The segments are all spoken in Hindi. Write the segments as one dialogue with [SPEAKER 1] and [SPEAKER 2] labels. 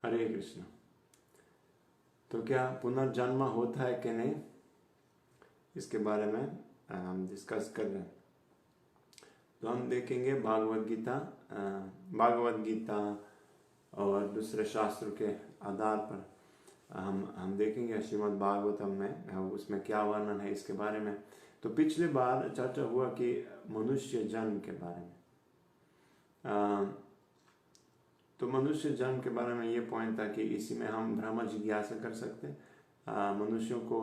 [SPEAKER 1] हरे कृष्ण। तो क्या पुनर्जन्म होता है कि नहीं, इसके बारे में हम डिस्कस कर रहे हैं। तो हम देखेंगे भागवत गीता और दूसरे शास्त्र के आधार पर हम देखेंगे श्रीमद् भागवतम में उसमें क्या वर्णन है इसके बारे में। तो पिछले बार चर्चा हुआ कि मनुष्य जन्म के बारे में, तो मनुष्य जन्म के बारे में ये पॉइंट था कि इसी में हम ब्रह्म जिज्ञासा कर सकते हैं। मनुष्यों को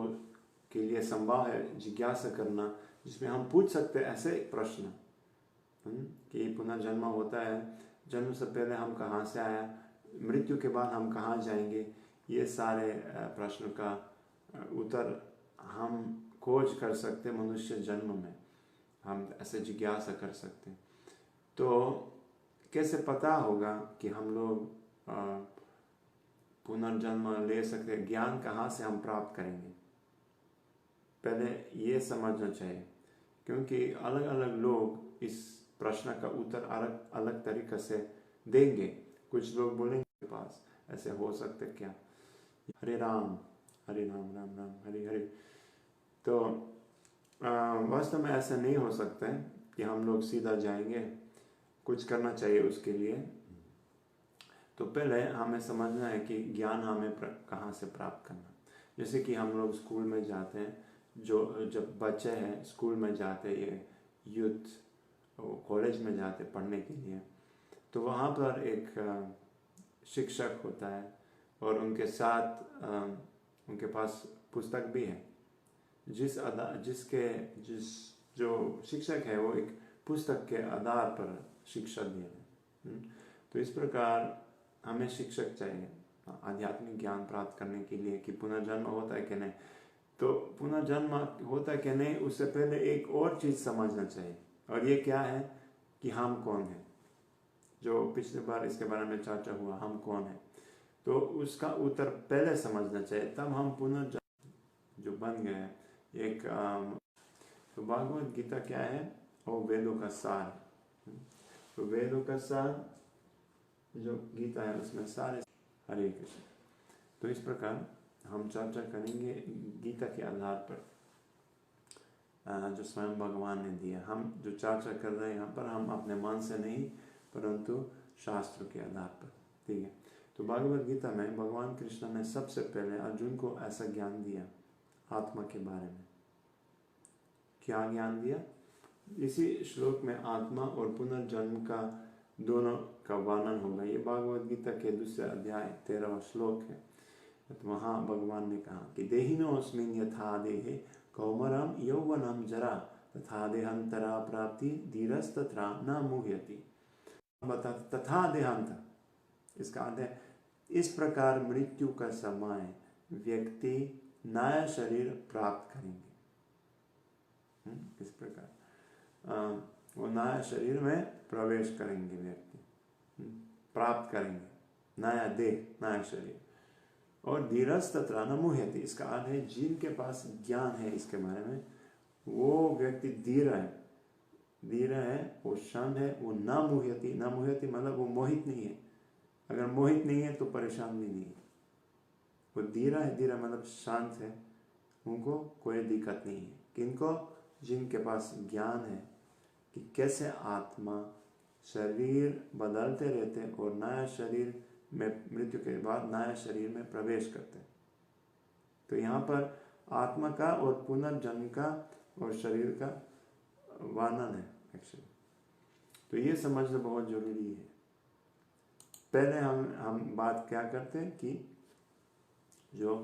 [SPEAKER 1] के लिए संभव है जिज्ञासा करना, जिसमें हम पूछ सकते हैं ऐसे प्रश्न कि पुनर्जन्म होता है, जन्म से पहले हम कहाँ से आया, मृत्यु के बाद हम कहाँ जाएंगे। ये सारे प्रश्न का उत्तर हम खोज कर सकते मनुष्य जन्म में, हम ऐसे जिज्ञासा कर सकते। तो कैसे पता होगा कि हम लोग पुनर्जन्म ले सकते, ज्ञान कहाँ से हम प्राप्त करेंगे, पहले ये समझना चाहिए। क्योंकि अलग अलग लोग इस प्रश्न का उत्तर अलग अलग तरीके से देंगे। कुछ लोग बोलेंगे पास ऐसे हो सकते क्या, हरे राम राम राम हरे हरे। तो वास्तव में ऐसा नहीं हो सकता है कि हम लोग सीधा जाएंगे, कुछ करना चाहिए उसके लिए। तो पहले हमें समझना है कि ज्ञान हमें कहाँ से प्राप्त करना। जैसे कि हम लोग स्कूल में जाते हैं, जब बच्चे हैं स्कूल में जाते हैं, यूथ कॉलेज में जाते पढ़ने के लिए, तो वहाँ पर एक शिक्षक होता है और उनके साथ उनके पास पुस्तक भी है। जो शिक्षक है वो एक पुस्तक के आधार पर शिक्षा दे रहे हैं। तो इस प्रकार हमें शिक्षक चाहिए आध्यात्मिक ज्ञान प्राप्त करने के लिए कि पुनर्जन्म होता है कि नहीं। तो पुनर्जन्म होता है कि नहीं, उससे पहले एक और चीज़ समझना चाहिए, और ये क्या है कि हम कौन हैं। जो पिछली बार इसके बारे में चर्चा हुआ, हम कौन हैं, तो उसका उत्तर पहले समझना चाहिए, तब हम पुनर्जन्म जो बन गए एक। तो भागवत गीता क्या है, वो वेदों का सार। तो वेदों का सार जो गीता है उसमें सारे। हरे कृष्ण। तो इस प्रकार हम चर्चा करेंगे गीता के आधार पर जो स्वयं भगवान ने दिया। हम जो चर्चा कर रहे हैं यहाँ पर, हम अपने मन से नहीं परंतु शास्त्र के आधार पर, ठीक है। तो भागवत गीता में भगवान कृष्ण ने सबसे पहले अर्जुन को ऐसा ज्ञान दिया आत्मा के बारे में। क्या ज्ञान दिया? इसी श्लोक में आत्मा और पुनर्जन्म का दोनों का वर्णन होगा। ये भागवत गीता के दूसरे अध्याय 13वां श्लोक है। तो वहाँ भगवान ने कहा कि देहिनोऽस्मिन् यथा देहे कौमारं यौवनं जरा तथा देहांतरा प्राप्ति धीरस्तत्र न मुह्यति। तथा देहांत, इसका अर्थ है इस प्रकार मृत्यु का समय व्यक्ति नया शरीर प्राप्त करेंगे। इस प्रकार वो नया शरीर में प्रवेश करेंगे, व्यक्ति प्राप्त करेंगे नया देह, नया शरीर। और धीरज तत्र न मुह्यति, इसका अर्थ है जिनके पास ज्ञान है इसके बारे में, वो व्यक्ति धीर है, वो शांत है, वो न मुह्यति। न मुह्यति मतलब वो मोहित नहीं है। अगर मोहित नहीं है तो परेशान भी नहीं है। वो धीरा है, धीरा मतलब शांत है, उनको कोई दिक्कत नहीं है। किनको? जिनके पास ज्ञान है कि कैसे आत्मा शरीर बदलते रहते हैं और नया शरीर में मृत्यु के बाद नया शरीर में प्रवेश करते हैं। तो यहाँ पर आत्मा का और पुनर्जन्म का और शरीर का वर्णन है एक्चुअली। तो ये समझना बहुत जरूरी है। पहले हम बात क्या करते हैं कि जो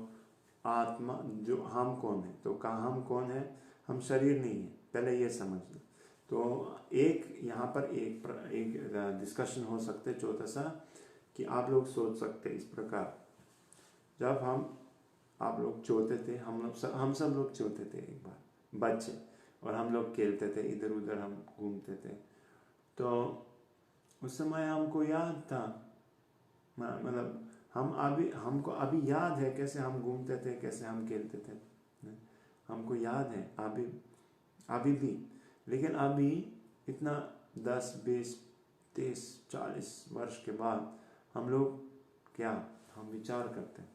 [SPEAKER 1] आत्मा, जो हम कौन है, तो कहाँ हम कौन है, हम शरीर नहीं है, पहले ये समझना। तो एक यहाँ पर एक डिस्कशन हो सकते छोटा सा, कि आप लोग सोच सकते इस प्रकार, जब आप लोग छोटे थे, हम सब लोग छोटे थे एक बार बच्चे, और हम लोग खेलते थे, इधर उधर हम घूमते थे। तो उस समय हमको याद था, मतलब हमको अभी याद है कैसे हम घूमते थे, कैसे हम खेलते थे, हमको याद है अभी भी। लेकिन अभी इतना 10, 20, 30, 40 वर्ष के बाद हम लोग क्या, हम विचार करते हैं,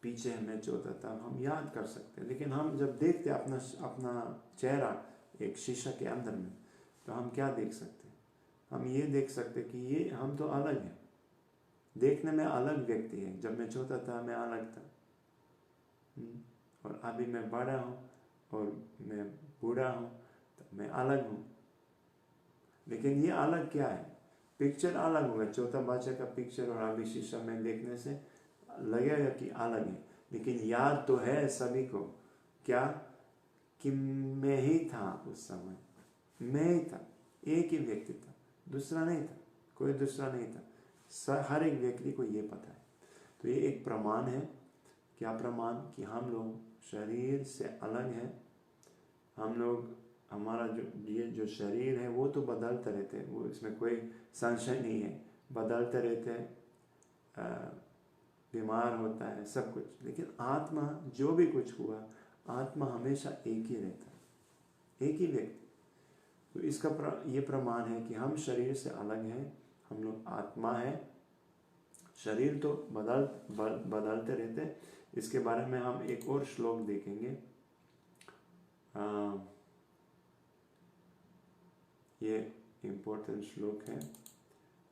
[SPEAKER 1] पीछे मैच होता था, हम याद कर सकते हैं, लेकिन हम जब देखते अपना अपना चेहरा एक शीशा के अंदर में, तो हम क्या देख सकते हैं? हम ये देख सकते हैं कि ये हम तो अलग हैं, देखने में अलग व्यक्ति है। जब मैं छोटा था मैं अलग था, और अभी मैं बड़ा हूँ और मैं बूढ़ा हूँ, तो मैं अलग हूँ। लेकिन ये अलग क्या है? पिक्चर अलग होगा, छोटा बच्चे का पिक्चर और अभी शीशा में देखने से लगेगा कि अलग है, लेकिन याद तो है सभी को, क्या? कि मैं ही था उस समय, मैं ही था, एक ही व्यक्ति था, दूसरा नहीं था, कोई दूसरा नहीं था। हर एक व्यक्ति को ये पता है। तो ये एक प्रमाण है। क्या प्रमाण? कि हम लोग शरीर से अलग हैं। हम लोग, हमारा ये जो शरीर है वो तो बदलते रहते हैं, वो इसमें कोई संशय नहीं है, बदलते रहते हैं, बीमार होता है सब कुछ, लेकिन आत्मा जो भी कुछ हुआ, आत्मा हमेशा एक ही रहता है, एक ही व्यक्ति। तो इसका ये प्रमाण है कि हम शरीर से अलग हैं, हम लोग आत्मा है। शरीर तो बदलते रहते हैं। इसके बारे में हम एक और श्लोक देखेंगे। ये इम्पोर्टेंट श्लोक है।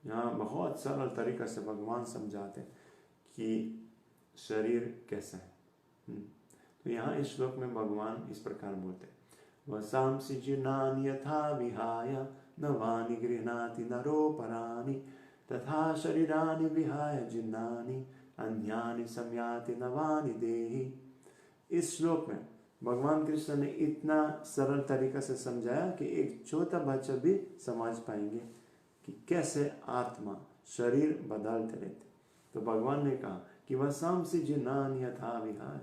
[SPEAKER 1] यहाँ बहुत सरल तरीका से भगवान समझाते हैं कि शरीर कैसा है। तो यहाँ इस श्लोक में भगवान इस प्रकार बोलते हैं, वसांसि जीर्णानि यथा विहाय नवानि गृह्णाति नरोपराणि तथा शरीरानि विहाय जीर्णानि अन्यानि संयाति नवानि देहि। इस श्लोक में भगवान कृष्ण ने इतना सरल तरीका से समझाया कि एक छोटा बच्चा भी समझ पाएंगे कि कैसे आत्मा शरीर बदलते रहते। तो भगवान ने कहा कि वसांसि जीर्णानि यथा विहाय,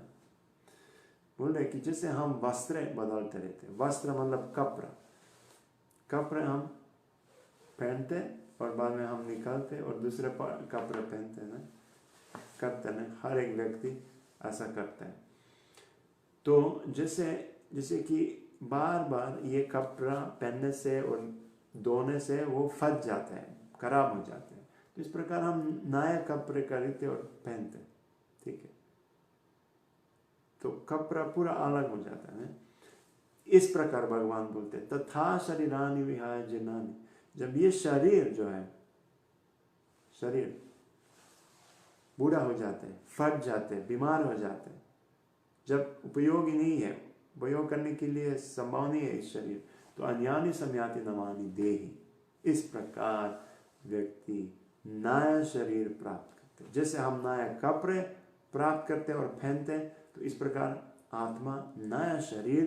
[SPEAKER 1] बोल रहे कि जैसे हम वस्त्र बदलते रहते, वस्त्र मतलब कपड़े हम पहनते और बाद में हम निकालते और दूसरे कपड़े पहनते हैं, करते हैं। हर एक व्यक्ति ऐसा करता है। तो जैसे कि बार बार ये कपड़ा पहनने से और धोने से वो फट जाते हैं, खराब हो जाते हैं। तो इस प्रकार हम नए कपड़े खरीदते और पहनते, ठीक है, तो कपड़ा पूरा अलग हो जाता है। इस प्रकार भगवान बोलते तथा शरीरानि विहाय जीर्णानि, जब ये शरीर जो है, शरीर बूढ़ा हो जाते हैं, फट जाते हैं, बीमार हो जाते हैं, जब उपयोगी नहीं है, उपयोग करने के लिए संभव नहीं है इस शरीर, तो अन्यानि संयाति नवानि देहि। इस प्रकार व्यक्ति नया शरीर प्राप्त करते हैं। जैसे हम नया कपड़े प्राप्त करते हैं और पहनते हैं, तो इस प्रकार आत्मा नया शरीर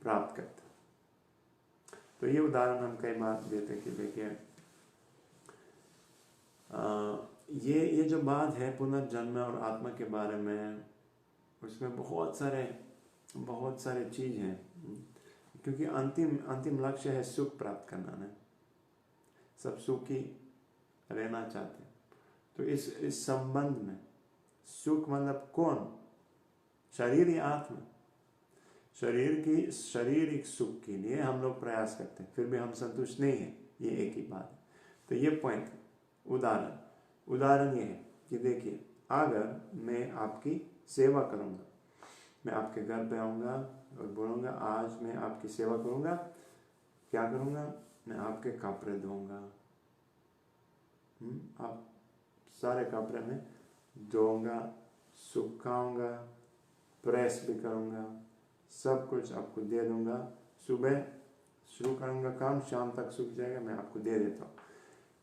[SPEAKER 1] प्राप्त करता है। तो ये उदाहरण हम कई बार देते कि देखिए, ये जो बात है पुनर्जन्म और आत्मा के बारे में, उसमें बहुत सारे चीज हैं, क्योंकि अंतिम लक्ष्य है सुख प्राप्त करना ना, सब सुखी रहना चाहते हैं। तो इस संबंध में सुख मतलब कौन? शरीर या आत्मा? शारीरिक सुख के लिए हम लोग प्रयास करते हैं, फिर भी हम संतुष्ट नहीं है, ये एक ही बात है। तो ये पॉइंट है। उदाहरण ये है कि देखिए, अगर मैं आपकी सेवा करूंगा, मैं आपके घर पे आऊँगा और बोलूँगा आज मैं आपकी सेवा करूँगा, क्या करूँगा? मैं आपके कपड़े धोऊंगा, आप सारे कपड़े में धोऊंगा, सुखाऊंगा, प्रेस भी करूँगा, सब कुछ आपको दे दूँगा। सुबह शुरू करूँगा काम, शाम तक सूख जाएगा, मैं आपको दे देता हूँ।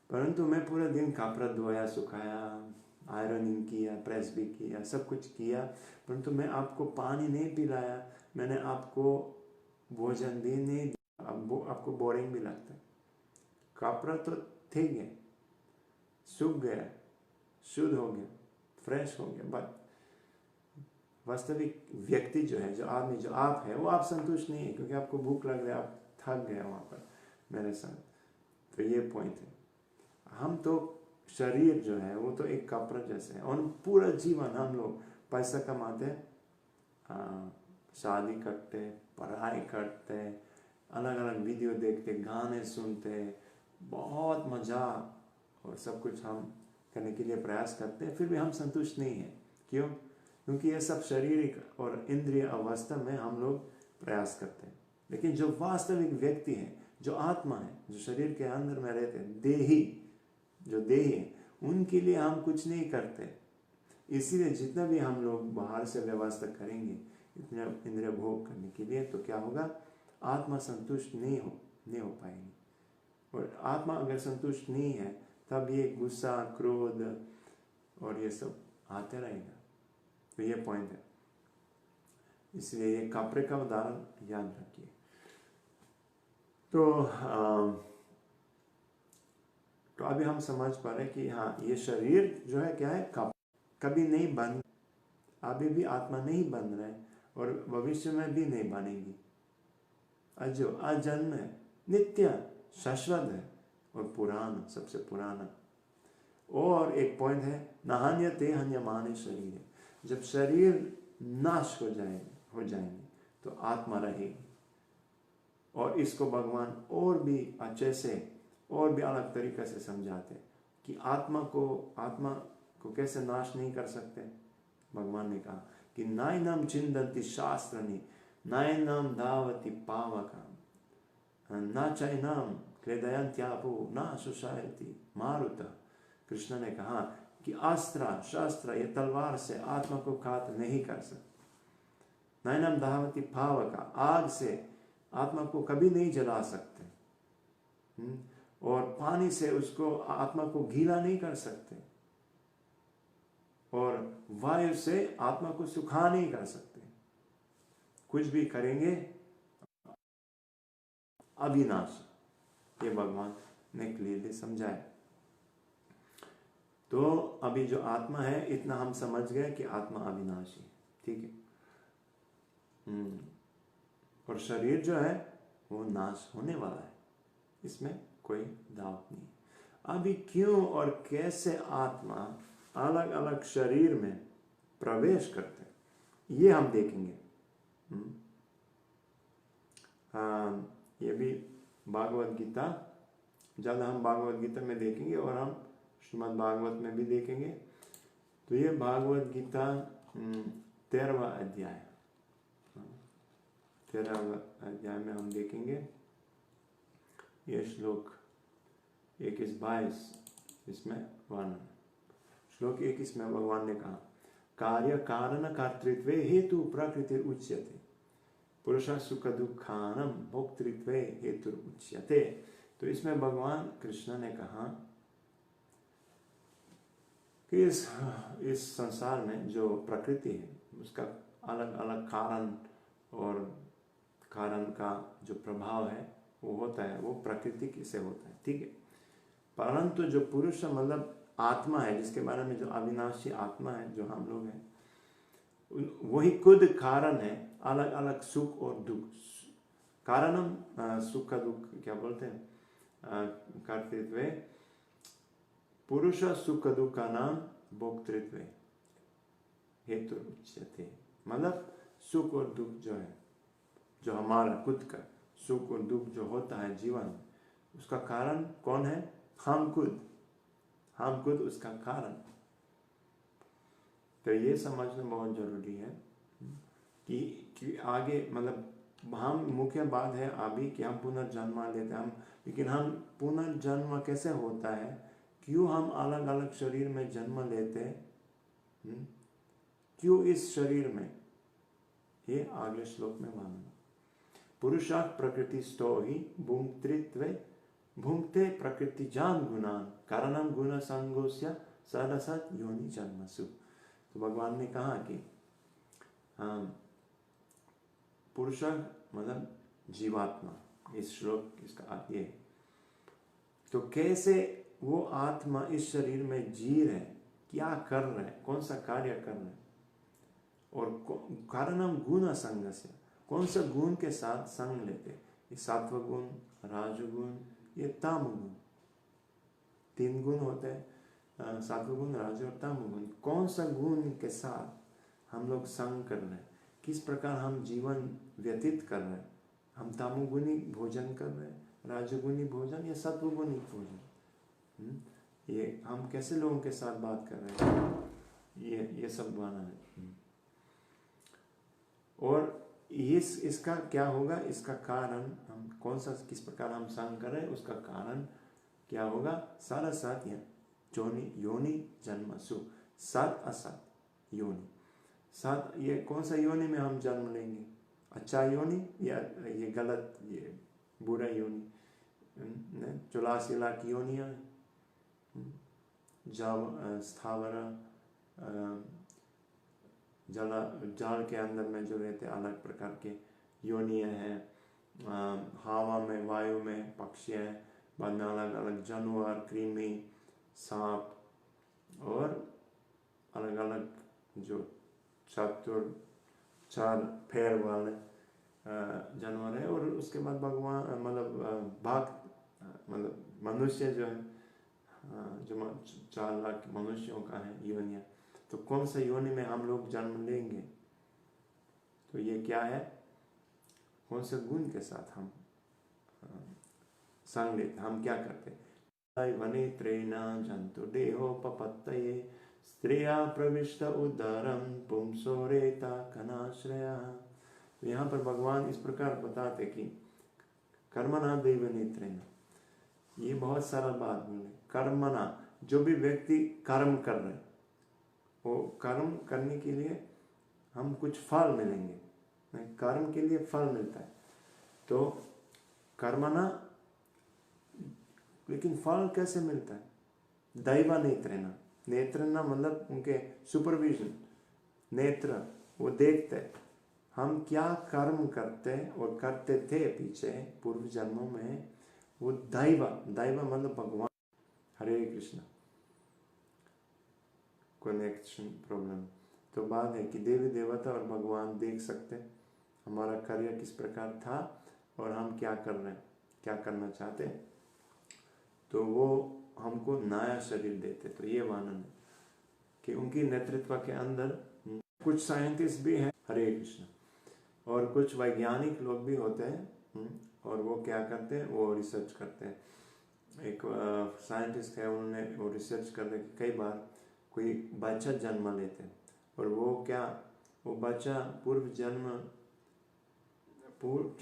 [SPEAKER 1] परंतु मैं पूरे दिन कपड़ा धोया, सुखाया, आयरनिंग किया, प्रेस भी किया, सब कुछ किया, परंतु मैं आपको पानी नहीं पिलाया, मैंने आपको भोजन भी नहीं दिया, आपको बोरिंग भी लगता है। कपड़ा तो ठीक है, सूख गया, शुद्ध हो गया, फ्रेश हो गया, बट वास्तविक व्यक्ति जो है, जो आदमी, जो आप है, वो आप संतुष्ट नहीं है, क्योंकि आपको भूख लग रहा है, आप थक गए वहाँ पर मेरे साथ। तो ये पॉइंट है। हम तो शरीर जो है वो तो एक कपड़ा जैसे है, और पूरा जीवन हम लोग पैसा कमाते, शादी करते, पढ़ाई करते, अलग अलग वीडियो देखते, गाने सुनते, बहुत मज़ा और सब कुछ हम करने के लिए प्रयास करते हैं, फिर भी हम संतुष्ट नहीं हैं। क्यों? क्योंकि ये सब शारीरिक और इंद्रिय अवस्था में हम लोग प्रयास करते हैं। लेकिन जो वास्तविक व्यक्ति है, जो आत्मा है, जो शरीर के अंदर में रहते हैं, देही, जो देही है, उनके लिए हम कुछ नहीं करते। इसीलिए जितना भी हम लोग बाहर से व्यवस्था करेंगे इतना इंद्रिय भोग करने के लिए, तो क्या होगा? आत्मा संतुष्ट नहीं हो पाएगी। और आत्मा अगर संतुष्ट नहीं है, तब ये गुस्सा, क्रोध और ये सब आते रहेगा। तो ये पॉइंट है। इसलिए ये कपड़े का उदाहरण याद रखिए। तो अभी हम समझ पा रहे कि हाँ, ये शरीर जो है क्या है? कभी नहीं बन, अभी भी आत्मा नहीं बन रहा है और भविष्य में भी नहीं बनेगी। अजो, अजन्म है, नित्य, शाश्वत है और पुराना, सबसे पुराना। और एक पॉइंट है, नहान्यते हन्यमाने शरीर है। जब शरीर नाश हो जाएंगे तो आत्मा रहेगी। और इसको भगवान और भी अच्छे से और भी अलग तरीके से समझाते हैं कि आत्मा को कैसे नाश नहीं कर सकते। भगवान ने कहा कि नायनम चिंदन्ति शास्त्राणि नायनम धावति पावकम न चैनम क्लेदयन्त्यापो न शुषायति मारुता। कृष्ण ने कहा कि शास्त्र ये तलवार से आत्मा को घात नहीं कर सकते। नैनम धावति पावका, आग से आत्मा को कभी नहीं जला सकते। और पानी से उसको आत्मा को गीला नहीं कर सकते। और वायु से आत्मा को सुखा नहीं कर सकते। कुछ भी करेंगे अविनाशी। ये भगवान ने क्लियरली समझाया। तो अभी जो आत्मा है, इतना हम समझ गए कि आत्मा अविनाशी है। ठीक है। और शरीर जो है वो नाश होने वाला है, इसमें कोई डाउट नहीं। अभी क्यों और कैसे आत्मा अलग अलग शरीर में प्रवेश करते हैं, ये हम देखेंगे। ये भी भागवत गीता, ज़्यादा हम भागवत गीता में देखेंगे और हम श्रीमद् भागवत में भी देखेंगे। तो ये भागवत गीता 13वां अध्याय, 13वां अध्याय में हम देखेंगे ये श्लोक 21-22, इसमें वर्णन। श्लोक 21 में भगवान ने कहा, कार्य कारण कर्तृत्वे हेतु प्रकृति उच्यते, पुरुष सुख दुखानम भोक्तृत्वे हेतु उच्यते। तो इसमें भगवान कृष्ण ने कहा कि इस संसार में जो प्रकृति है उसका अलग अलग कारण और कारण का जो प्रभाव है वो होता है, वो प्रकृति से होता है। ठीक है। परंतु जो पुरुष मतलब आत्मा है, जिसके बारे में जो अविनाशी आत्मा है, जो हम लोग हैं, वही खुद कारण है अलग अलग सुख और दुख। कारणम सुख दुख क्या बोलते हैं, कर्तृत्व, पुरुष सुख दुख का नाम भोक्तृत्व हेतु उच्यते। मतलब सुख और दुख जो है, जो हमारा खुद का सुख और दुख जो होता है जीवन, उसका कारण कौन है? हम खुद उसका कारण। तो ये समझना बहुत जरूरी है कि आगे मतलब हम मुख्य बात है अभी कि हम पुनर्जन्म लेते हैं, लेकिन हम पुनर्जन्म कैसे होता है, क्यों हम अलग अलग शरीर में जन्म लेते हैं, क्यों इस शरीर में, ये आगे श्लोक में मानना। पुरुषा प्रकृति स्तो ही भुंक्तृत्वे भुंक्ते प्रकृति जान गुणान कारणम गुण संगोस्य सदसत योनि जन्मसु। तो भगवान ने कहा कि पुरुष मतलब जीवात्मा, इस श्लोक इसका अर्थ ये। तो कैसे वो आत्मा इस शरीर में जी रहे, क्या कर रहे, कौन सा कार्य कर रहे, और कारणम गुण संगस्य, कौन सा गुण के साथ संग लेते। ये सात्व गुण, राजगुण, ये ताम गुण, 3 गुण होते हैं, सात्व गुण, राज और ताम गुण। कौन सा गुण के साथ हम लोग संग कर रहे हैं, किस प्रकार हम जीवन व्यतीत कर रहे हैं, हम तामोगुणी भोजन कर रहे हैं, राजगुणी भोजन या सत्वगुणी भोजन, ये हम कैसे लोगों के साथ बात कर रहे हैं, ये सब गाना है। और इसका क्या होगा, इसका कारण हम कौन सा किस प्रकार हम सांग कर रहे हैं, उसका कारण क्या होगा, सारा साथ यहाँ योनि जन्मसु, सात असत योनि, सात ये कौन सा योनि में हम जन्म लेंगे, अच्छा योनि या ये गलत, ये बुरा योनि, 84 लाख योनियाँ, स्थावर जल के अंदर में जो रहते अलग प्रकार के योनियाँ हैं, हवा में, वायु में पक्षी हैं, बाद में अलग अलग जानवर, कृमि, सांप और अलग अलग जो चार पैर वाले जानवर है। और उसके बाद भगवान मतलब मनुष्य जो है, जो 4 लाख मनुष्यों का है योनिया। तो कौन सा योनि में हम लोग जन्म लेंगे, तो ये क्या है, कौन से गुण के साथ हम संग लेते, हम क्या करते, वने त्रेना जंतु देहो पपत्तये स्त्रिया प्रविष्ट उदरम पुंसो रेता कनाश्रया। यहाँ पर भगवान इस प्रकार बताते कि कर्मणा दैव नेत्रेना, ये बहुत सरल बात बोले, कर्मणा, जो भी व्यक्ति कर्म कर रहे, वो कर्म करने के लिए हम कुछ फल मिलेंगे, कर्म के लिए फल मिलता है, तो कर्मणा, लेकिन फल कैसे मिलता है, दैवा नेत्रेना, नेत्रना मतलब उनके सुपरविजन, नेत्र वो देखते हम क्या कर्म करते और करते थे पीछे पूर्व जन्मों में, वो दैवा मतलब भगवान। हरे कृष्ण, कनेक्शन प्रॉब्लम। तो बात है कि देवी देवता और भगवान देख सकते हमारा कार्य किस प्रकार था और हम क्या कर रहे हैं, क्या करना चाहते हैं, तो वो हमको नया शरीर देते। तो ये वर्णन है कि उनकी नेतृत्व के अंदर कुछ साइंटिस्ट भी हैं, हरे कृष्ण, और कुछ वैज्ञानिक लोग भी होते हैं, और वो क्या करते हैं, वो रिसर्च करते हैं। एक साइंटिस्ट है, उन्होंने वो रिसर्च करने के कई बार कोई बच्चा जन्म लेते हैं, और वो बच्चा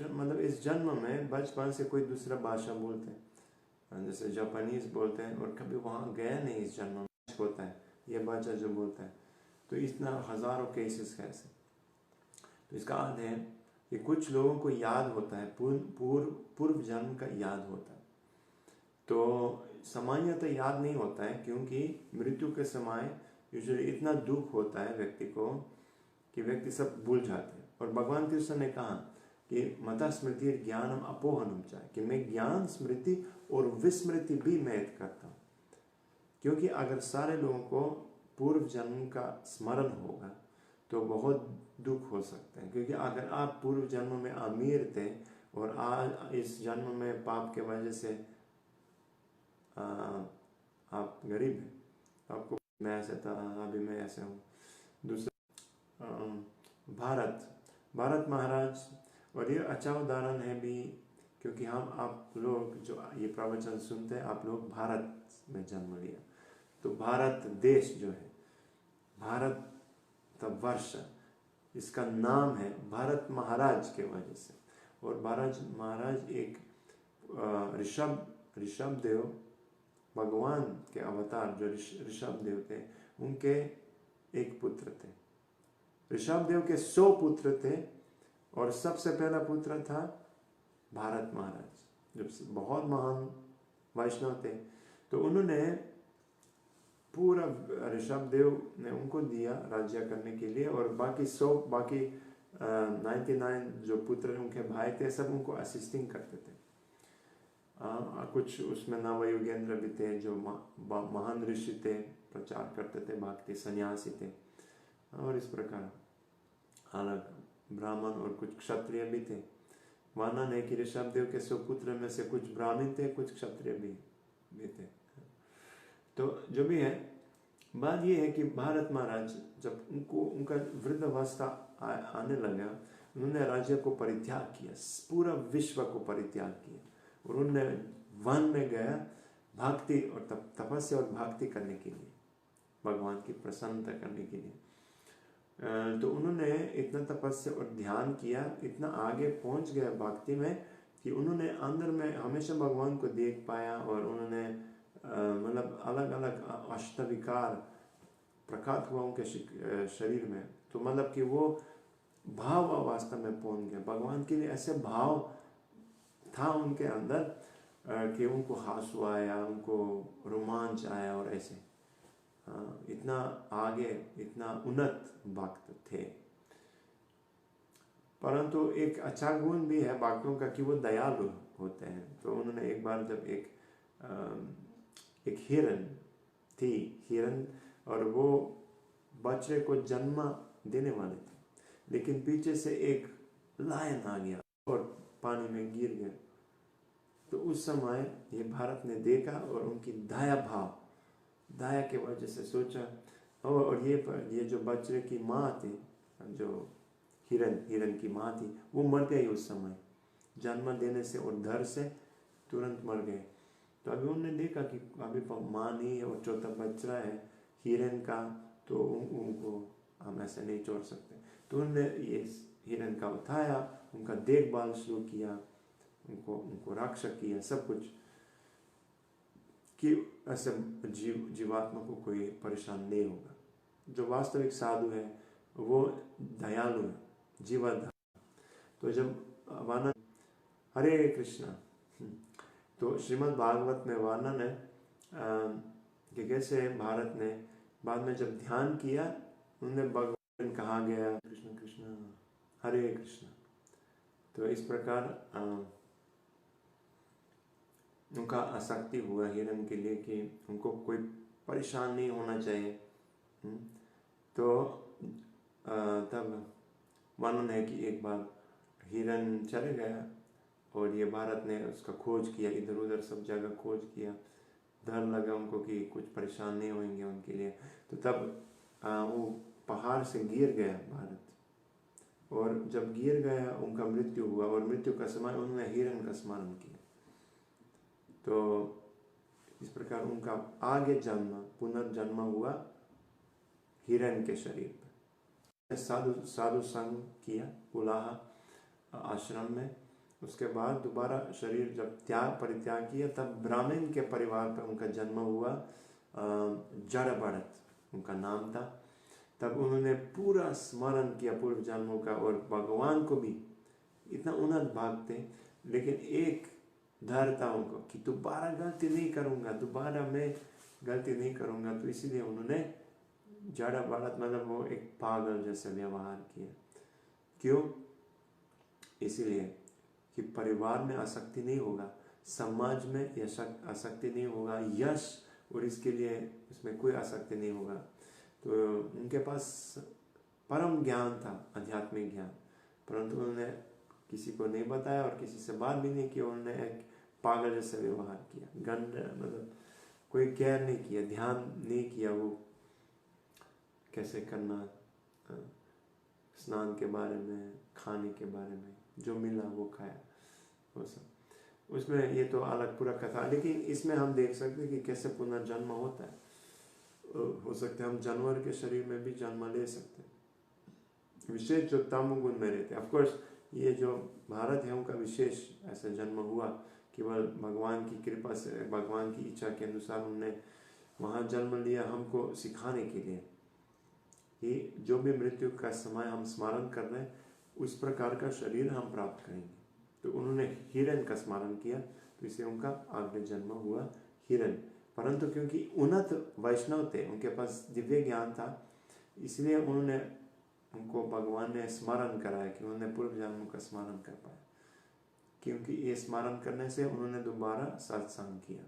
[SPEAKER 1] मतलब इस जन्म में बचपन से कोई दूसरा भाषा बोलते हैं, जैसे जापानीज बोलते हैं, और कभी वहाँ गया नहीं इस जन्म में, होता है ये बच्चा जो बोलता है। तो इतना हजारों केसेस है ऐसे। तो इसका अर्थ है कि कुछ लोगों को याद होता है, पूर्व जन्म का याद होता है, तो सामान्यतः याद नहीं होता है, क्योंकि मृत्यु के समय यूजुअली इतना दुख होता है व्यक्ति को कि व्यक्ति सब भूल जाते हैं। और भगवान कृष्ण ने कहा कि मता स्मृति ज्ञानम अपोहनम चाहे, कि मैं ज्ञान, स्मृति और विस्मृति भी महत्व करता हूँ, क्योंकि अगर सारे लोगों को पूर्व जन्म का स्मरण होगा तो बहुत दुख हो सकता है। क्योंकि अगर आप पूर्व जन्म में अमीर थे और आज इस जन्म में पाप के वजह से आप गरीब हैं, आपको, मैं ऐसे था, अभी मैं ऐसे हूँ। दूसरा भारत महाराज, और ये अच्छा उदाहरण है भी, क्योंकि आप लोग जो ये प्रवचन सुनते हैं, आप लोग भारत में जन्म लिया, तो भारत देश जो है, भारत वर्ष, इसका नाम है भारत महाराज के वजह से। और भारत महाराज एक ऋषभ देव, भगवान के अवतार जो ऋषभ देव थे, उनके एक पुत्र थे। ऋषभ देव के 100 पुत्र थे, और सबसे पहला पुत्र था भारत महाराज, जो बहुत महान वैष्णव थे। तो उन्होंने पूरा, ऋषभ देव ने उनको दिया राज्य करने के लिए, और बाकी 99 जो पुत्र उनके भाई थे, सब उनको असिस्टिंग करते थे। कुछ उसमें नवयुगेंद्र भी थे, जो महान ऋषि थे, प्रचार करते थे, भक्ति सन्यासी थे, और इस प्रकार अलग ब्राह्मण और कुछ क्षत्रिय भी थे। वर्णन है कि ऋषभ देव के 100 पुत्र में से कुछ ब्राह्मण थे, कुछ क्षत्रिय भी थे। तो जो भी है, बात ये है कि भारत महाराज जब उनका वृद्धावस्था आने लगा, उन्होंने राज्य को परित्याग किया, पूरा विश्व को परित्याग किया, और उन्होंने वन में गया भक्ति और तपस्या और भक्ति करने के लिए, भगवान की प्रसन्नता करने के लिए। तो उन्होंने इतना तपस्या और ध्यान किया, इतना आगे पहुंच गया भक्ति में कि उन्होंने अंदर में हमेशा भगवान को देख पाया, और उन्होंने मतलब अलग अलग अष्टविकार प्रकट हुआ उनके शरीर में। तो मतलब कि वो भाव अवस्था में पहुंच गया, भगवान के लिए ऐसे भाव था उनके अंदर कि उनको हासु आया, उनको रोमांच आया, और ऐसे इतना आगे, इतना उन्नत भक्त थे। परंतु एक अच्छा गुण भी है भक्तों का कि वो दयालु होते हैं। तो उन्होंने एक बार जब एक हिरन थी, हिरन, और वो बच्चे को जन्म देने वाले थे, लेकिन पीछे से एक लायन आ गया और पानी में गिर गया। तो उस समय ये भारत ने देखा और उनकी दया के वजह से सोचा, और ये जो बच्चे की माँ थी, जो हिरन की माँ थी, वो मर गई उस समय जन्म देने से, और डर से तुरंत मर गए। तो अभी उन्होंने देखा कि अभी माँ नहीं है और चौथा बच्चा है हिरन का, तो उनको हम ऐसे नहीं छोड़ सकते। तो उन्होंने ये हिरन का उठाया, उनका देखभाल शुरू किया, उनको रक्षा किया, सब कुछ, कि ऐसे जीवात्मा को कोई परेशान नहीं होगा। जो वास्तविक साधु है वो दयालु है, जीवात्मा। तो जब वर्णन, हरे कृष्णा, तो श्रीमद् भागवत में वर्णन है कि कैसे भारत ने बाद में जब ध्यान किया, उन्हें भगवान कहा गया कृष्ण कृष्ण हरे कृष्ण। तो इस प्रकार उनका आसक्ति हुआ हिरन के लिए कि उनको कोई परेशान नहीं होना चाहिए। तो तब वर्णन है कि एक बार हिरन चले गया और ये भारत ने उसका खोज किया, इधर उधर सब जगह खोज किया, डर लगा उनको कि कुछ परेशान नहीं होंगे उनके लिए। तो तब वो पहाड़ से गिर गया भारत, और जब गिर गया उनका मृत्यु हुआ, और मृत्यु का समय उन्होंने हिरन का स्मरण किया। तो इस प्रकार उनका आगे पुनर्जन्म हुआ हिरन के शरीर पर। साधु संग किया पुलाह आश्रम में, उसके बाद दोबारा शरीर जब परित्याग किया, तब ब्राह्मण के परिवार पर उनका जन्म हुआ। जड़ भरत उनका नाम था। तब उन्होंने पूरा स्मरण किया पूर्व जन्मों का, और भगवान को भी इतना उन्नत भाग थे, लेकिन एक डर था उनको कि दोबारा गलती नहीं करूंगा, दोबारा मैं गलती नहीं करूंगा। तो इसीलिए उन्होंने जड़ भरत मतलब वो एक पागल जैसा व्यवहार किया। क्यों? इसीलिए कि परिवार में आसक्ति नहीं होगा, समाज में आसक्ति नहीं होगा, यश और इसके लिए इसमें कोई आसक्ति नहीं होगा। तो उनके पास परम ज्ञान था, आध्यात्मिक ज्ञान, परंतु उन्होंने किसी को नहीं बताया और किसी से बात भी नहीं की। उन्होंने एक पागल जैसा व्यवहार किया, गंड मतलब कोई केयर नहीं किया, ध्यान नहीं किया वो कैसे करना, स्नान के बारे में, खाने के बारे में, जो मिला वो खाया, वो सब। उसमें ये तो अलग पूरा कथा, लेकिन इसमें हम देख सकते हैं कि कैसे पुनर्जन्म होता है। हो सकता है हम जानवर के शरीर में भी जन्म ले सकते हैं, विशेष जो तमोगुण में रहते हैं। ऑफकोर्स ये जो भारत है उनका विशेष ऐसा जन्म हुआ, केवल भगवान की कृपा से, भगवान की इच्छा के अनुसार उन्होंने वहाँ जन्म लिया, हमको सिखाने के लिए कि जो भी मृत्यु का समय हम स्मरण कर रहे हैं उस प्रकार का शरीर हम प्राप्त करेंगे। तो उन्होंने हिरन का स्मरण किया, तो इससे उनका अगले जन्म हुआ हिरन। परंतु क्योंकि उन्नत वैष्णव थे, उनके पास दिव्य ज्ञान था, इसलिए उनको भगवान ने स्मरण कराया कि उन्होंने पूर्व जन्म का स्मरण कर पाया। क्योंकि ये स्मरण करने से उन्होंने दोबारा सत्संग किया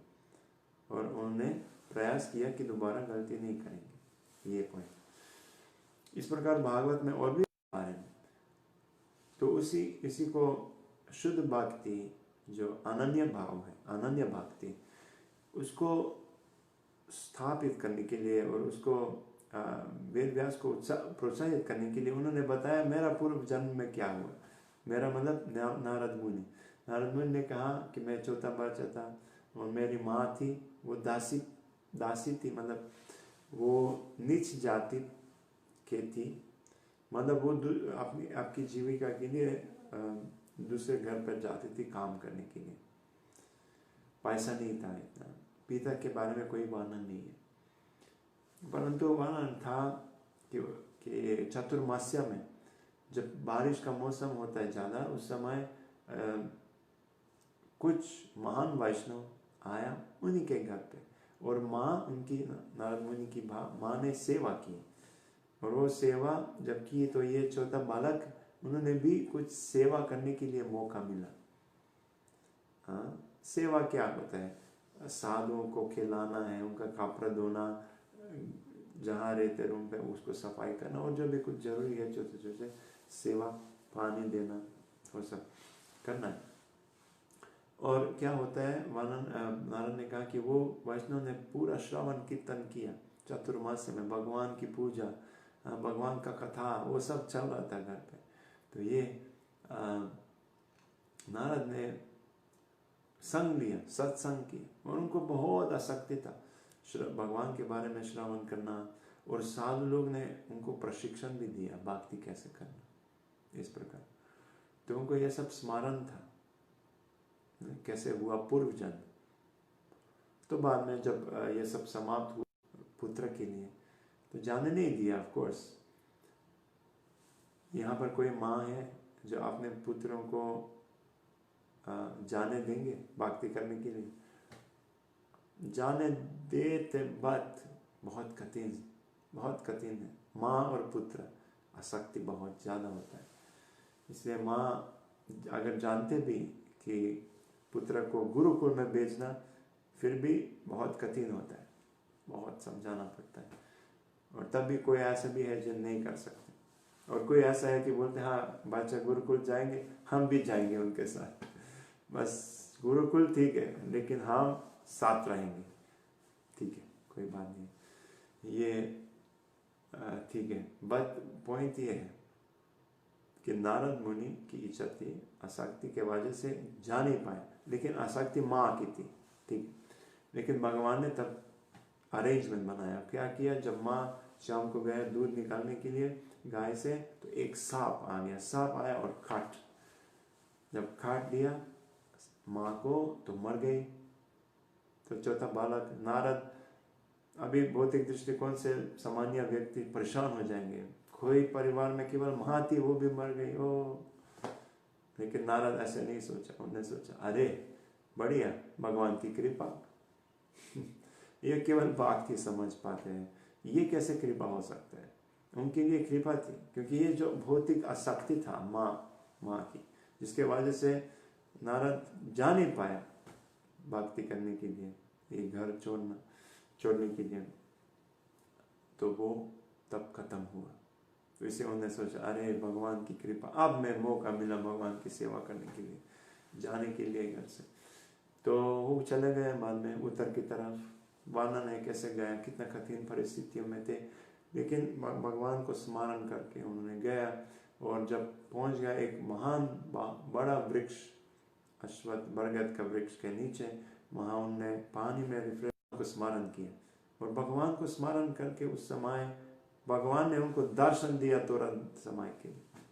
[SPEAKER 1] और उन्होंने प्रयास किया कि दोबारा गलती नहीं करेंगे। ये पॉइंट इस प्रकार भागवत में और भी आ रहे हैं। तो इसी को शुद्ध भक्ति, जो अनन्य भाव है, अनन्य भक्ति, उसको स्थापित करने के लिए और उसको वेद व्यास को प्रोत्साहित करने के लिए उन्होंने बताया मेरा पूर्व जन्म में क्या हुआ। मेरा मतलब नारद मुनि ने कहा कि मैं चौथा बच्चा था, और मेरी माँ थी वो दासी थी, मतलब वो नीच जाति के थी, मतलब वो आपकी जीविका के लिए दूसरे घर पर जाती थी काम करने के लिए। पैसा नहीं था इतना, पिता के बारे में कोई वर्णन नहीं है, परंतु वर्णन था कि चतुर्मास्य में जब बारिश का मौसम होता है ज़्यादा, उस समय कुछ महान वैष्णव आया उन्हीं के घर पे, और माँ उनकी, नारद मुनि की माँ ने सेवा की, और वो सेवा जब की तो ये छोटा बालक, उन्होंने भी कुछ सेवा करने के लिए मौका मिला। हाँ, सेवा क्या होता है? साधुओं को खिलाना है, उनका कपड़ा धोना, जहाँ रहते रूम पे उसको सफाई करना, और जो भी कुछ जरूरी है छोटे छोटे सेवा, पानी देना, वो सब करना है। और क्या होता है, नारद ने कहा कि वो वैष्णव ने पूरा श्रवण कीर्तन किया चतुर्मास्य में, भगवान की पूजा, भगवान का कथा, वो सब चल रहा था घर पे। तो ये नारद ने संग लिया, सत्संग किया, और उनको बहुत आसक्ति था भगवान के बारे में श्रवण करना, और साधु लोग ने उनको प्रशिक्षण भी दिया भक्ति कैसे करना, इस प्रकार। तो उनको यह सब स्मरण था कैसे हुआ पूर्व जन्म। तो बाद में जब ये सब समाप्त हुआ पुत्र के लिए, तो जाने नहीं दिया। ऑफ कोर्स यहाँ पर कोई माँ है जो अपने पुत्रों को जाने देंगे भक्ति करने के लिए? जाने देते बात बहुत कठिन है। माँ और पुत्र आसक्ति बहुत ज़्यादा होता है, इसलिए माँ अगर जानते भी कि पुत्र को गुरुकुल में भेजना, फिर भी बहुत कठिन होता है, बहुत समझाना पड़ता है। और तब भी कोई ऐसा भी है जो नहीं कर सकते, और कोई ऐसा है कि बोलते हाँ बच्चा गुरुकुल जाएंगे, हम भी जाएंगे उनके साथ, बस गुरुकुल ठीक है लेकिन हम साथ रहेंगे, ठीक है कोई बात नहीं, ये ठीक है। बट पॉइंट ये है कि नारद मुनि की इच्छा थी, आसक्ति के वजह से जा नहीं पाए, लेकिन आसक्ति माँ की थी, ठीक। लेकिन भगवान ने तब अरेंजमेंट बनाया। क्या किया, जब माँ शाम को गए दूध निकालने के लिए गाय से, तो एक सांप आ गया, सांप आया और जब काट दिया माँ को तो मर गई। तो चौथा बालक नारद, अभी भौतिक दृष्टिकोण से सामान्य व्यक्ति परेशान हो जाएंगे, कोई परिवार में केवल माँ थी वो भी मर गई, ओ। लेकिन नारद ऐसे नहीं सोचा, उन्होंने सोचा अरे बढ़िया, भगवान की कृपा ये केवल भक्ति समझ पाते हैं, ये कैसे कृपा हो सकता है? उनके लिए कृपा थी, क्योंकि ये जो भौतिक आसक्ति था माँ की, जिसके वजह से नारद जा नहीं पाया भक्ति करने के लिए, ये घर छोड़ने के लिए, तो वो तब खत्म हुआ। तो इसे उन्होंने सोचा अरे भगवान की कृपा, अब मैं मौका मिला भगवान की सेवा करने के लिए, जाने के लिए घर से। तो वो चले गए बाद में उत्तर की तरफ, वर्णन है कैसे गया, कितना कठिन परिस्थितियों में थे, लेकिन भगवान को स्मरण करके उन्होंने गया। और जब पहुंच गया एक महान बड़ा वृक्ष, अश्वत्थ बरगद का वृक्ष के नीचे, वहाँ उन्होंने पानी में रिफ्रेश को स्मरण किया, और भगवान को स्मरण करके उस समय भगवान ने उनको दर्शन दिया तुरंत समय के लिए,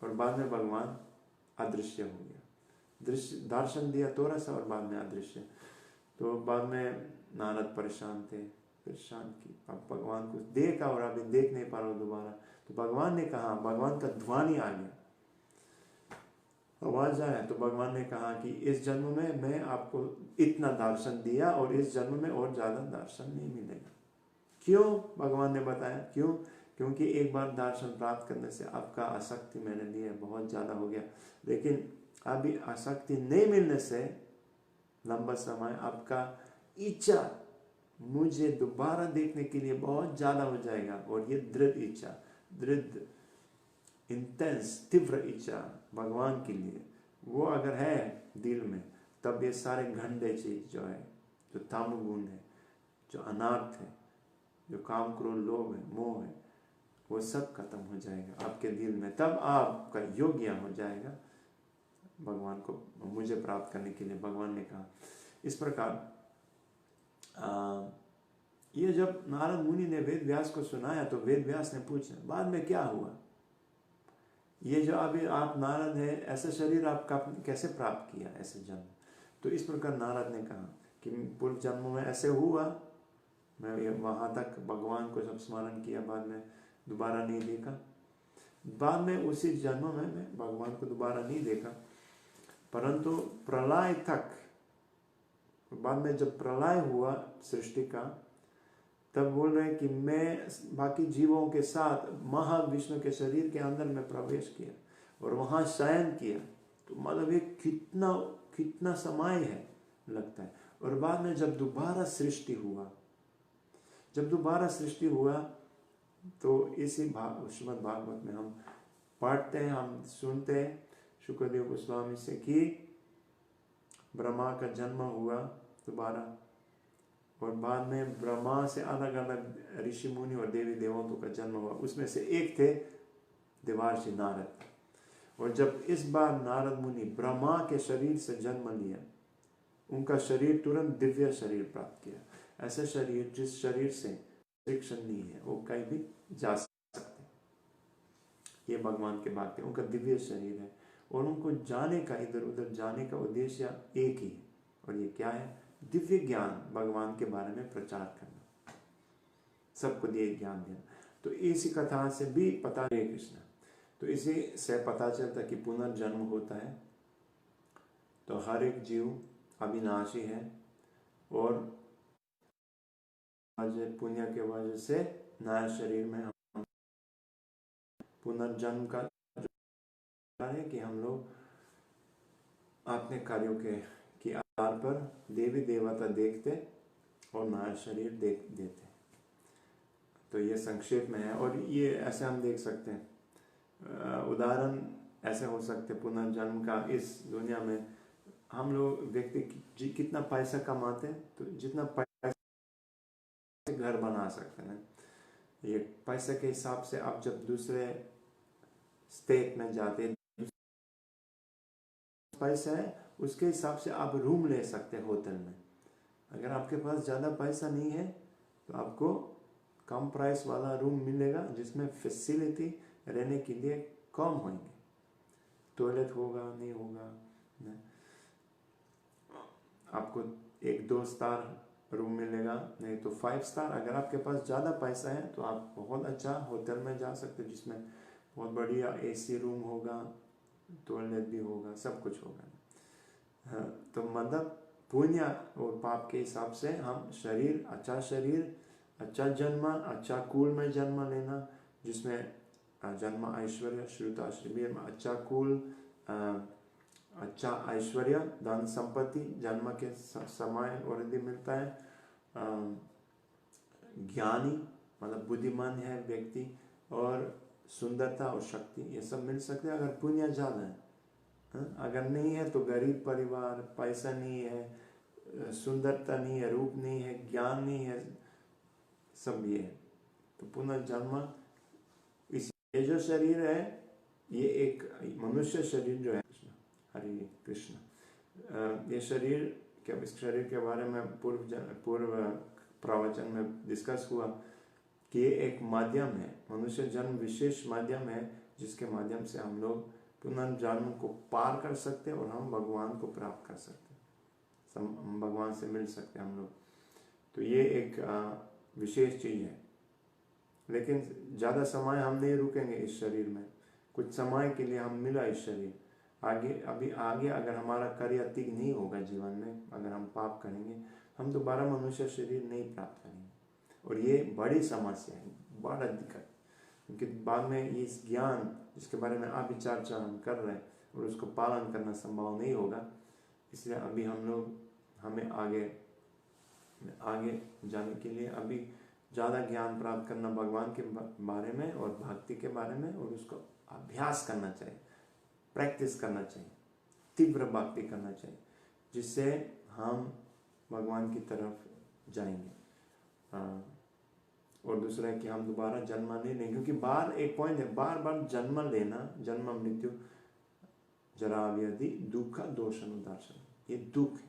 [SPEAKER 1] और बाद में भगवान अदृश्य हो गया, दर्शन दिया थोड़ा सा और बाद में अदृश्य। तो बाद में नारद परेशान थे, परेशान की, अब भगवान को देखा और अभी देख नहीं पा रहा दोबारा। तो भगवान ने कहा, भगवान का ध्वनि आ गया, आवाज आया, तो भगवान ने कहा कि इस जन्म में मैं आपको इतना दर्शन दिया और इस जन्म में और ज्यादा दर्शन नहीं मिलेगा। क्यों? भगवान ने बताया क्यों, क्योंकि एक बार दर्शन प्राप्त करने से आपका आसक्ति मैंने दी है बहुत ज्यादा हो गया, लेकिन अभी आसक्ति नहीं मिलने से लंबा समय आपका इच्छा मुझे दोबारा देखने के लिए बहुत ज्यादा हो जाएगा, और ये दृढ़ इच्छा, दृढ़ इंटेंस तीव्र इच्छा भगवान के लिए, वो अगर है दिल में, तब ये सारे गंदे चीज जो है, जो तामगुण है, जो अनार्थ है, जो काम क्रोध लोभ है, मोह है, वो सब खत्म हो जाएगा आपके दिल में। तब आपका योग्य हो जाएगा भगवान को, मुझे प्राप्त करने के लिए। भगवान ने कहा इस प्रकार ये जब नारद मुनि ने वेद व्यास को सुनाया तो वेद व्यास ने पूछा बाद में क्या हुआ, ये जो अभी आप नारद है, ऐसा शरीर आपका कैसे प्राप्त किया, ऐसे जन्म। तो इस प्रकार नारद ने कहा कि पूर्व जन्म में ऐसे हुआ, मैं वहाँ तक भगवान को सब स्मरण किया, बाद में दोबारा नहीं देखा, बाद में उसी जन्म में मैं भगवान को दोबारा नहीं देखा, परंतु प्रलय तक, बाद में जब प्रलय हुआ सृष्टि का, तब बोल रहे कि मैं बाकी जीवों के साथ महाविष्णु के शरीर के अंदर में प्रवेश किया और वहाँ शयन किया। तो मतलब ये कितना कितना समय है लगता है। और बाद में जब दोबारा सृष्टि हुआ, जब दोबारा सृष्टि हुआ तो इसी श्रीमद् भागवत में हम पढ़ते हैं, हम सुनते हैं शुक्रदेव गोस्वामी से कि ब्रह्मा का जन्म हुआ दोबारा, और बाद में ब्रह्मा से अलग अलग ऋषि मुनि और देवी देवताओं का जन्म हुआ। उसमें से एक थे देवर्षि नारद। और जब इस बार नारद मुनि ब्रह्मा के शरीर से जन्म लिया, उनका शरीर तुरंत दिव्य शरीर प्राप्त किया। ऐसा शरीर जिस शरीर से रिस्ट्रिक्शन नहीं है, वो कहीं भी जा सकते, ये भगवान के बात है। उनका दिव्य शरीर है और उनको जाने का, इधर उधर जाने का उद्देश्य एक ही है, और ये क्या है? दिव्य ज्ञान, भगवान के बारे में प्रचार करना, सबको दिए ज्ञान देना। तो इसी कथा से भी पता है कृष्ण, तो इसी से पता चलता कि पुनर्जन्म होता है। तो हर एक जीव अविनाशी है और पुण्य के वजह से नया शरीर में हम पुनर्जन्म का है कि हम लोग अपने कार्यों के आधार पर देवी देवता देखते और नया शरीर देते। तो ये संक्षेप में है, और ये ऐसे हम देख सकते हैं, उदाहरण ऐसे हो सकते पुनर्जन्म का। इस दुनिया में हम लोग व्यक्ति कितना पैसा कमाते हैं, तो जितना पैसा घर बना सकते हैं, ये पैसे के हिसाब से आप जब दूसरे स्टेट में जाते हैं, पैसा है उसके हिसाब से आप रूम ले सकते हैं होटल में। अगर आपके पास ज़्यादा पैसा नहीं है तो आपको कम प्राइस वाला रूम मिलेगा जिसमें फैसिलिटी रहने के लिए कम होंगे, टॉयलेट होगा नहीं होगा, आपको 1-2 स्टार रूम मिलेगा, नहीं तो 5 स्टार। अगर आपके पास ज़्यादा पैसा है तो आप बहुत अच्छा होटल में जा सकते हैं जिसमें बहुत बढ़िया AC रूम होगा, टॉयलेट भी होगा, सब कुछ होगा। हाँ, तो मतलब पुण्य और पाप के हिसाब से हम शरीर, अच्छा जन्म, अच्छा कुल में जन्म लेना, जिसमें जन्म ऐश्वर्य, श्रुता श्रीबीर में अच्छा कुल, अच्छा ऐश्वर्य, धन संपत्ति जन्म के समय और यदि मिलता है, ज्ञानी मतलब बुद्धिमान है व्यक्ति, और सुंदरता और शक्ति, ये सब मिल सकते हैं अगर पुण्य ज़्यादा है। अगर नहीं है तो गरीब परिवार, पैसा नहीं है, सुंदरता नहीं है, रूप नहीं है, ज्ञान नहीं है, सब ये है। तो पुनर्जन्म, ये जो शरीर है ये एक मनुष्य शरीर जो है, हरे कृष्ण, ये शरीर क्या, इस शरीर के बारे में पूर्व प्रवचन में डिस्कस हुआ कि ये एक माध्यम है, मनुष्य जन्म विशेष माध्यम है जिसके माध्यम से हम लोग पुनर्जन्म को पार कर सकते हैं और हम भगवान को प्राप्त कर सकते हैं, भगवान से मिल सकते हैं हम लोग। तो ये एक विशेष चीज़ है, लेकिन ज़्यादा समय हम नहीं रुकेंगे इस शरीर में, कुछ समय के लिए हम मिला इस शरीर, आगे अगर हमारा कार्य ठीक नहीं होगा जीवन में, अगर हम पाप करेंगे, हम दोबारा मनुष्य शरीर नहीं प्राप्त करेंगे। और ये बड़ी समस्या है, बड़ा दिक्कत, क्योंकि बाद में इस ज्ञान जिसके बारे में आप चर्चा हम कर रहे हैं और उसको पालन करना संभव नहीं होगा। इसलिए अभी हमें आगे जाने के लिए अभी ज़्यादा ज्ञान प्राप्त करना भगवान के बारे में और भक्ति के बारे में, और उसको अभ्यास करना चाहिए, प्रैक्टिस करना चाहिए, तीव्र भक्ति करना चाहिए, जिससे हम भगवान की तरफ जाएंगे। और दूसरा है कि हम दोबारा जन्म नहीं लेंगे, क्योंकि एक पॉइंट है, बार बार जन्म लेना, जन्म मृत्यु जरा व्याधि दुख दोष अनुदर्शन, ये दुख है।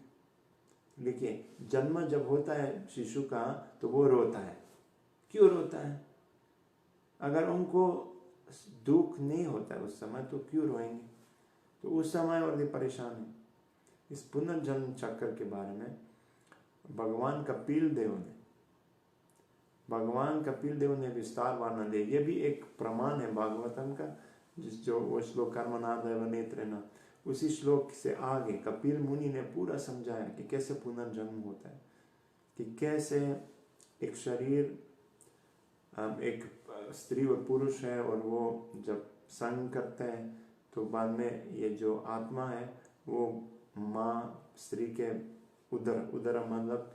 [SPEAKER 1] देखिए, जन्म जब होता है शिशु का तो वो रोता है। क्यों रोता है? अगर उनको दुख नहीं होता है उस समय तो क्यों रोएंगे? तो उस समय और भी परेशान है। इस पुनर्जन्म चक्र के बारे में भगवान कपिल देव ने विस्तार वर्णन दिया। ये भी एक प्रमाण है भागवतम का, जो वो श्लोक कर्मणादेव नेत्रेण, उसी श्लोक से आगे कपिल मुनि ने पूरा समझाया कि कैसे पुनर्जन्म होता है, कि कैसे एक शरीर, एक स्त्री और पुरुष है और वो जब संग करते हैं तो बाद में ये जो आत्मा है वो माँ स्त्री के उदर मतलब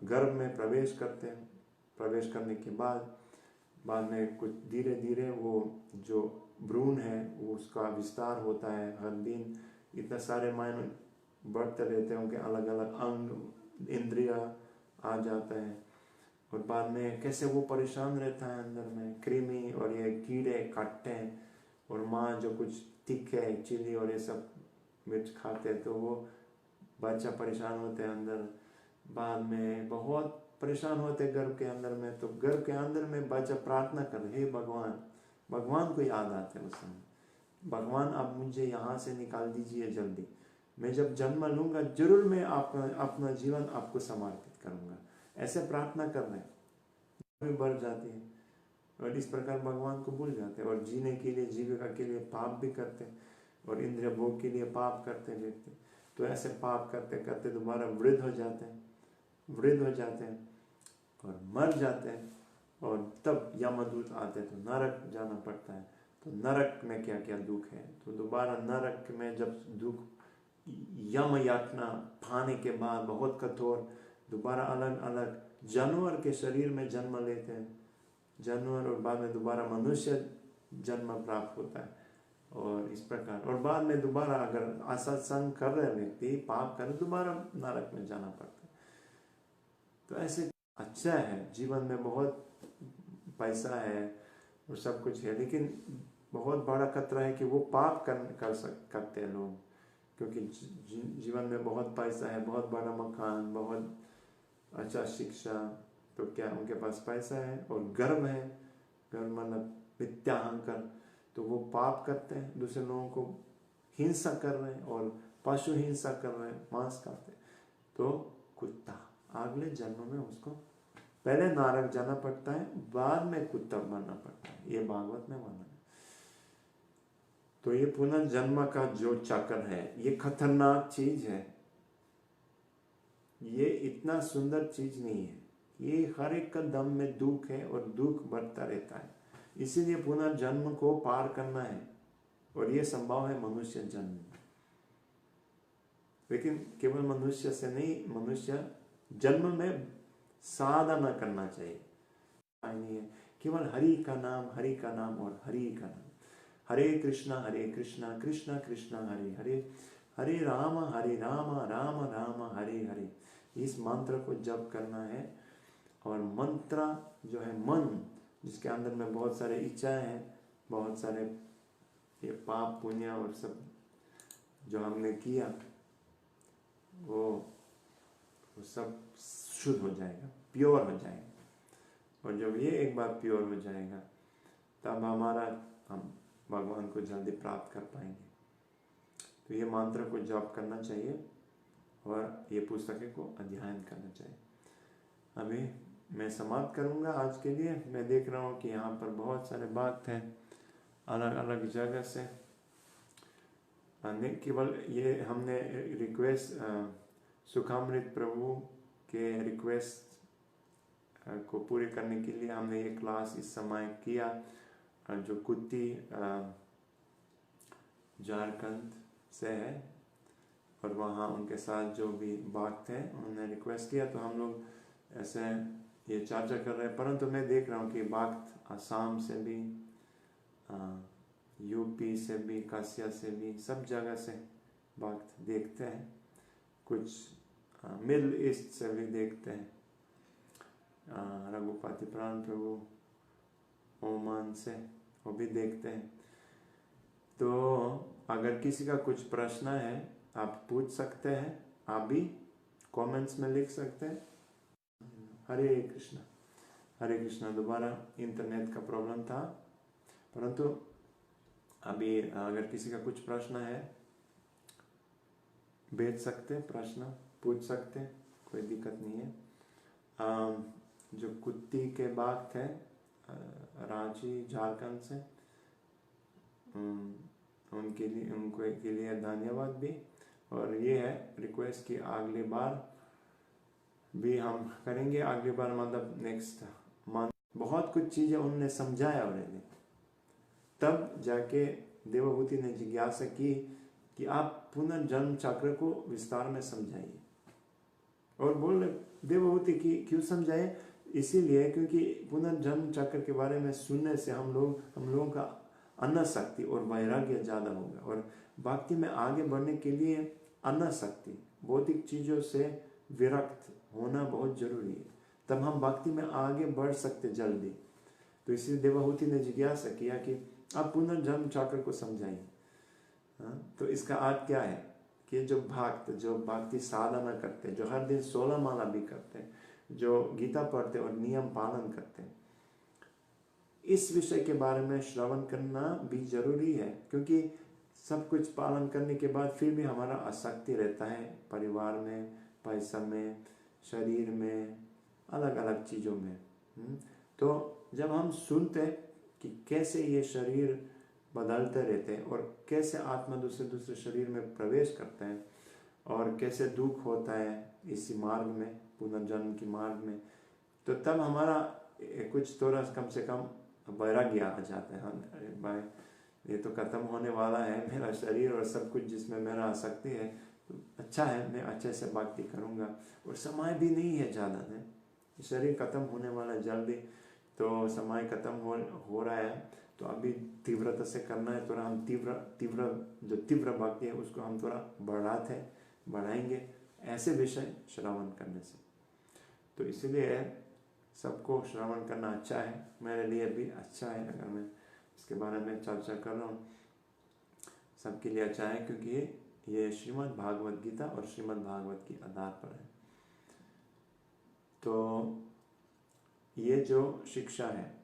[SPEAKER 1] गर्भ में प्रवेश करते हैं। प्रवेश करने के बाद में कुछ धीरे धीरे वो जो भ्रूण है वो उसका विस्तार होता है। हर दिन इतने सारे मायने बढ़ते रहते हैं, उनके अलग अलग अंग इंद्रिया आ जाते हैं। और बाद में कैसे वो परेशान रहता है, अंदर में कृमि और ये कीड़े काटते हैं, और माँ जो कुछ तीखे चिली और ये सब मिर्च खाते हैं तो वो बच्चा परेशान होते हैं अंदर। बाद में बहुत परेशान होते गर्भ के अंदर में, तो गर्भ के अंदर में बच्चा प्रार्थना कर, हे भगवान को याद आते हैं उस समय, भगवान आप मुझे यहाँ से निकाल दीजिए जल्दी, मैं जब जन्म लूंगा जरूर मैं अपना जीवन आपको समर्पित करूंगा। ऐसे प्रार्थना कर रहे हैं, बढ़ जाती है और इस प्रकार भगवान को भूल जाते हैं और जीने के लिए, जीविका के लिए पाप भी करते हैं और इंद्रिय भोग के लिए पाप करते हैं व्यक्ति। तो ऐसे पाप करते करते दोबारा वृद्ध हो जाते हैं और मर जाते हैं, और तब यमदूत आते हैं तो नरक जाना पड़ता है। तो नरक में क्या क्या दुख है, तो दोबारा नरक में जब दुख यम यातना पाने के बाद बहुत कठोर, दोबारा अलग अलग जानवर के शरीर में जन्म लेते हैं जानवर, और बाद में दोबारा मनुष्य जन्म प्राप्त होता है और इस प्रकार। और बाद में दोबारा अगर असत्संग कर रहे व्यक्ति, पाप कर, दोबारा नरक में जाना पड़ता है। तो ऐसे अच्छा है, जीवन में बहुत पैसा है और सब कुछ है, लेकिन बहुत बड़ा खतरा है कि वो पाप करते हैं लोग, क्योंकि जीवन में बहुत पैसा है, बहुत बड़ा मकान, बहुत अच्छा शिक्षा, तो क्या उनके पास पैसा है और गर्व है, गर्व मतलब मिथ्या अहंकार, तो वो पाप करते हैं, दूसरे लोगों को हिंसा कर रहे हैं और पशु हिंसा कर रहे हैं, मांस खाते हैं। तो कुत्ता अगले जन्म में उसको पहले नरक जाना पड़ता है, बाद में कुत्ता बनना पड़ता है, ये भागवत में वर्णन है। तो ये पुनर्जन्म का जो चक्र है ये खतरनाक चीज है, ये इतना सुंदर चीज नहीं है, ये हर एक कदम में दुख है और दुख बढ़ता रहता है। इसीलिए पुनर्जन्म को पार करना है और ये संभव है मनुष्य जन्म, लेकिन केवल मनुष्य से नहीं, मनुष्य जन्म में साधना करना चाहिए। नहीं है केवल हरि का नाम और हरि का नाम, हरे कृष्णा कृष्णा कृष्णा हरे हरे, हरे राम राम राम हरे हरे, इस मंत्र को जप करना है। और मंत्र जो है मन, जिसके अंदर में बहुत सारे इच्छाएं हैं, बहुत सारे ये पाप पुण्य और सब जो हमने किया वो सब शुद्ध हो जाएगा, प्योर हो जाएगा। और जब ये एक बार प्योर हो जाएगा तब हम भगवान को जल्दी प्राप्त कर पाएंगे। तो ये मंत्र को जप करना चाहिए और ये पुस्तकें को अध्ययन करना चाहिए। अभी मैं समाप्त करूंगा आज के लिए। मैं देख रहा हूँ कि यहाँ पर बहुत सारे बात हैं अलग अलग जगह से, केवल ये हमने रिक्वेस्ट सुखामृत प्रभु के रिक्वेस्ट को पूरे करने के लिए हमने ये क्लास इस समय किया, जो कुत्ती झारखंड से है, और वहाँ उनके साथ जो भी भक्त थे उन्होंने रिक्वेस्ट किया, तो हम लोग ऐसे ये चर्चा कर रहे हैं। परंतु मैं देख रहा हूँ कि भक्त आसाम से भी, यूपी से भी, कासिया से भी, सब जगह से भक्त देखते हैं, कुछ मिडल ईस्ट से भी देखते हैं, रघुपति प्राण प्रभु ओमान से वो भी देखते हैं। तो अगर किसी का कुछ प्रश्न है आप पूछ सकते हैं, अभी कमेंट्स में लिख सकते हैं। हरे कृष्णा। हरे कृष्णा। दोबारा इंटरनेट का प्रॉब्लम था, परंतु अभी अगर किसी का कुछ प्रश्न है भेज सकते, प्रश्न पूछ सकते, कोई दिक्कत नहीं है। जो कुत्ती के बाग थे रांची झारखंड से, उनके लिए धन्यवाद भी। और ये है रिक्वेस्ट कि अगली बार भी हम करेंगे, अगली बार मतलब नेक्स्ट मंथ। बहुत कुछ चीज़ें उन्होंने समझाया ऑलरेडी, तब जाके देवहूति ने जिज्ञासा की कि आप पुनर्जन्म चक्र को विस्तार में समझाइए। और बोल देवहूति की क्यों समझाए, इसीलिए क्योंकि पुनर्जन्म चक्र के बारे में सुनने से हम लोगों का अन्न शक्ति और वैराग्य ज़्यादा होगा, और भक्ति में आगे बढ़ने के लिए अन्न शक्ति, भौतिक चीज़ों से विरक्त होना बहुत जरूरी है, तब हम भक्ति में आगे बढ़ सकते जल्दी। तो इसलिए देवहूति ने जिज्ञासा किया कि आप पुनर्जन्म चक्र को समझाइए। तो इसका अर्थ क्या है कि जो भक्ति साधना करते, जो हर दिन 16 माला भी करते, जो गीता पढ़ते और नियम पालन करते, इस विषय के बारे में श्रवण करना भी जरूरी है, क्योंकि सब कुछ पालन करने के बाद फिर भी हमारा आसक्ति रहता है परिवार में, पैसा में, शरीर में, अलग अलग चीज़ों में। तो जब हम सुनते कि कैसे ये शरीर बदलते रहते हैं और कैसे आत्मा दूसरे शरीर में प्रवेश करते हैं और कैसे दुख होता है इसी मार्ग में, पुनर्जन्म की मार्ग में, तो तब हमारा कुछ थोड़ा कम से कम वैराग्य आ जाता है। अरे भाई ये तो खत्म होने वाला है मेरा शरीर और सब कुछ जिसमें मेरा आसक्ति है, तो अच्छा है, मैं अच्छे से भक्ति करूँगा। और समय भी नहीं है ज़्यादा है, शरीर खत्म होने वाला है जल्दी, तो समय खत्म हो रहा है, तो अभी तीव्रता से करना है, थोड़ा हम तीव्र भक्ति है उसको हम थोड़ा बढ़ाएंगे ऐसे विषय श्रवण करने से। तो इसलिए सबको श्रवण करना अच्छा है, मेरे लिए भी अच्छा है अगर मैं इसके बारे में चर्चा कर रहा हूँ, सबके लिए अच्छा है, क्योंकि ये श्रीमद् भागवत गीता और श्रीमद् भागवत के आधार पर है। तो ये जो शिक्षा है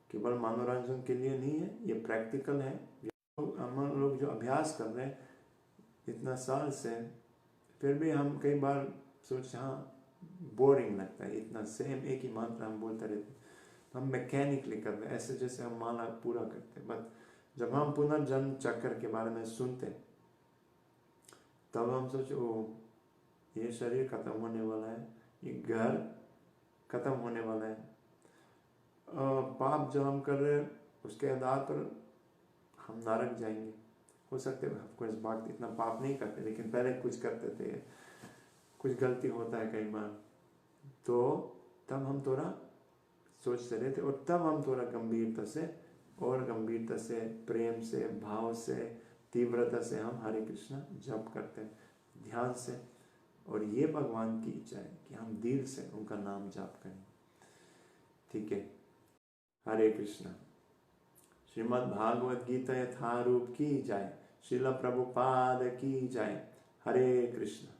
[SPEAKER 1] केवल मनोरंजन के लिए नहीं है, ये प्रैक्टिकल है। हम लोग जो अभ्यास कर रहे हैं इतना साल से, फिर भी हम कई बार सोचते हाँ बोरिंग लगता है, इतना सेम एक ही मंत्र हम बोलते रहते, हम मैकेनिकली कर रहे हैं, ऐसे जैसे हम माला पूरा करते हैं। बट जब हम पुनर्जन्म चक्र के बारे में सुनते तब हम सोचे ओ ये शरीर खत्म होने वाला है, ये घर खत्म होने वाला है, पाप जो हम कर रहे हैं उसके आधार पर हम नरक जाएंगे। हो सकते है कोई बात इतना पाप नहीं करते, लेकिन पहले कुछ करते थे, कुछ गलती होता है कई बार, तो तब हम थोड़ा सोचते रहते, और तब हम थोड़ा गंभीरता से प्रेम से, भाव से, तीव्रता से हम हरे कृष्णा जप करते हैं ध्यान से। और ये भगवान की इच्छा है कि हम दिल से उनका नाम जाप करें। ठीक है, हरे कृष्णा। श्रीमद् भागवत गीता यथारूप की जाए, श्रील प्रभुपाद की जाए। हरे कृष्णा।